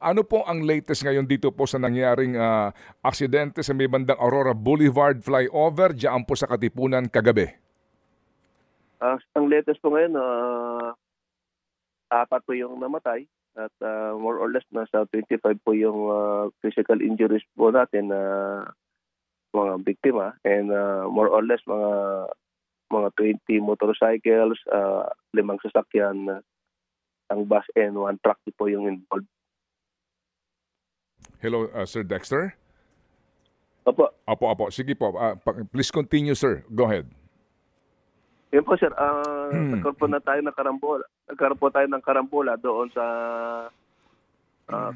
Ano po ang latest ngayon dito po sa nangyaring aksidente sa may bandang Aurora Boulevard flyover diyan po sa Katipunan kagabi? Ang latest po ngayon, apat po yung namatay at more or less nasa 25 po yung physical injuries po natin na mga biktima and more or less mga 20 motorcycles, 5 sasakyan, ang bus and 1 truck po yung involved. Hello, Sir Dexter? Opo. Opo. Sige po. Please continue, sir. Go ahead. Yun po, sir. Nagkaroon po na tayo ng karambola. Nagkaroon po tayo ng karambola doon sa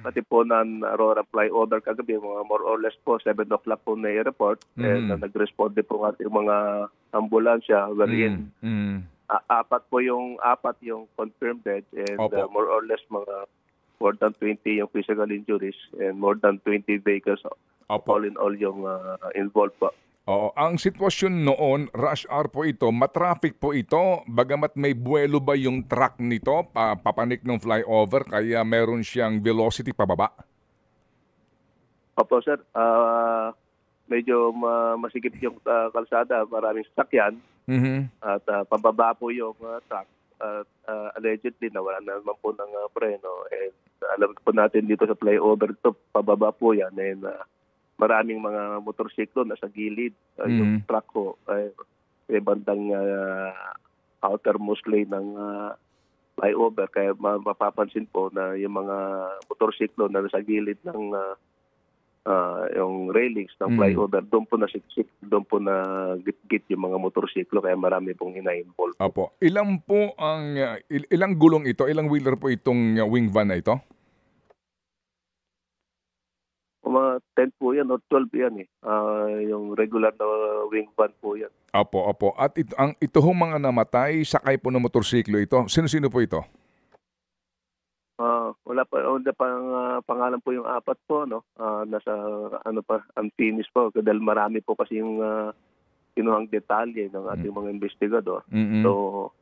Katipunan Aurora flyover kagabi. Mga more or less po, 7 o'clock po na i-report. And nag-respond din po ating mga ambulansya wherein apat yung confirmed dead and more or less mga more than 20 yung physical injuries and more than 20 vehicles. All in all yung involved po. Oo, ang sitwasyon noon, rush hour po ito, matraffic po ito, bagamat may buwelo ba yung truck nito, papanik ng flyover, kaya meron siyang velocity pababa? Opo, sir. Medyo masikip yung kalsada, maraming sasakyan, at pababa po yung truck. Allegedly, nawala na naman po ng preno. And alam po natin dito sa flyover ito, pababa po yan. And maraming mga motorsiklo nasa gilid. Yung truck ko ay bandang outermost lane ng flyover. Kaya mapapansin po na yung mga motorsiklo na nasa gilid ng yung railings ng flyover, doon po nasiksik, doon po na git-git yung mga motorsiklo. Kaya marami pong ina-involve. Opo. Ilang gulong ito? Ilang wheeler po itong wing van na ito? Mga 10 po yan o 12 yan eh. Yung regular na wing van po yan. Opo. At ito hong mga namatay, sakay po ng motorsiklo ito. Sino-sino po ito? Wala pang pangalan po yung apat po, no? Nasa unfinished po dahil marami po kasi yung kinuhang detalye ng ating mga investigador. So,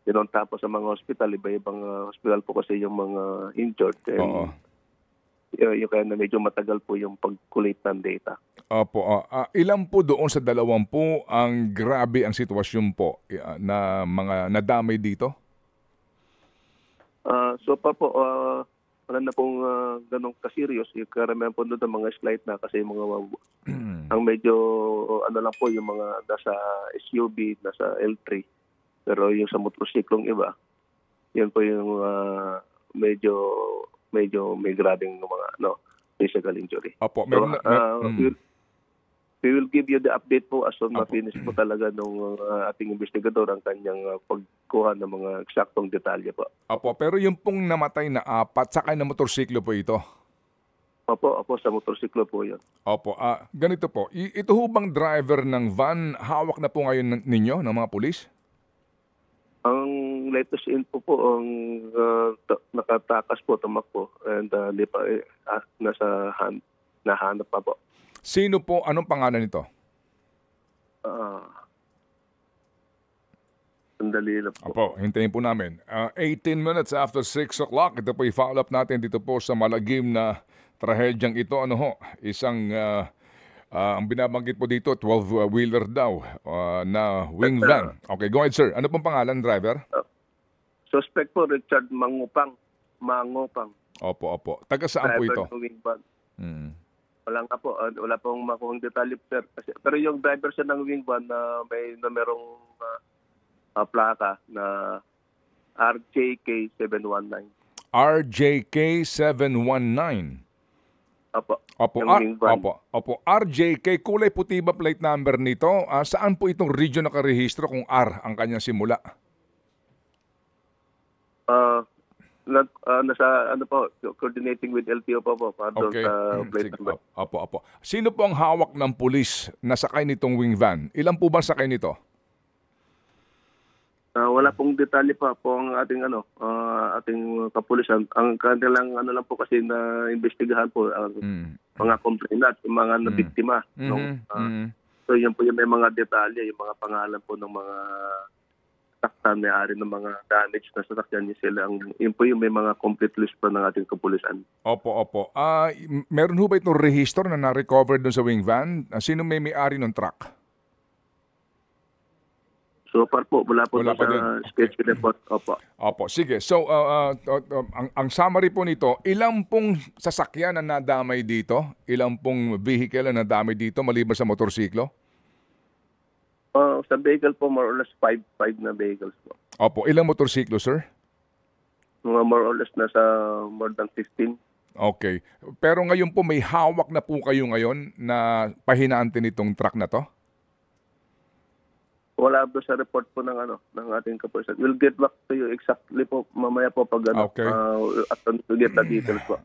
yun tapos sa mga hospital, iba-ibang hospital po kasi yung mga injured. Yung kaya na medyo matagal po yung pag-collate ng data. Opo. Ilan po doon sa 20 ang grabe ang sitwasyon po na mga nadamay dito? So pa po, wala na pong ganong ka-serious. Yung karamihan po doon ng mga slight na kasi mga ang medyo lang po yung mga nasa SUV, nasa L3. Pero yung sa motorsiklong iba, yun po yung medyo may grabing mga physical injury. Opo. We will give you the update po as soon ma-finish po talaga ng ating investigador ang kanyang pagkuha ng mga eksaktong detalye po. Opo, pero yung pong namatay na apat, sakay na motorsiklo po ito? Opo, sa motorsiklo po yun. Opo, ganito po. Ito ho bang driver ng van, hawak na po ngayon ninyo ng mga pulis? Ang latest info po, ang nakatakas po, tumakbo, and nahanap pa po. Sino po? Anong pangalan nito? Sandali lang po. Opo, hintayin po namin. 18 minutes after 6 o'clock, ito po i-follow up natin dito po sa malagim na trahedyang ito. Isang, ang binabanggit po dito, 12-wheeler daw na wing van. Okay, go ahead sir. Ano pong pangalan, driver? Suspect po, Richard Mangopang. Opo. Taga saan po ito? Driver ng wing van. Wala pong makuhang detalye, sir. Pero yung driver siya ng wing van na may numerong plaka na RJK 719. RJK 719. Opo. RJK, kulay puti ba plate number nito? Saan po itong region nakarehistro kung R ang kanyang simula? Nasa coordinating with LTO po Okay. sa plate number. Opo. Sino po ang hawak ng pulis na sakay nitong wing van? Ilan po ba sakay nito? Wala pong detalye pa po ang ating ating kapulisan. Ang kanilang lang po kasi na investigahan po ang mga complainant, yung mga nabiktima. So yun po yung may mga detalye, yung mga pangalan po ng mga nasaktan, may-ari ng mga damage na sasakyan niya sila. Yun po yung may mga complete list pa ng ating kapulisan. Opo, opo. Meron ho ba itong rehisto na na-recover doon sa wing van? Sino may-ari ng truck? So far po, wala po Wala sa pa din. sketch report. Opo. Opo, sige. So, ang summary po nito, ilang pong sasakyan na nadamay dito? Ilang pong vehicle na nadamay dito maliban sa motorsiklo? Sa vehicle po, more or less 5 na vehicles po. Opo, ilang motorsiklo, sir? Mga more or less nasa more than 15. Okay. Pero ngayon po, may hawak na po kayo ngayon na pahinante nitong truck na to? Wala po sa report po ng ating kapulisan. We'll get back to you exactly po mamaya po pag Okay. after to get the details po.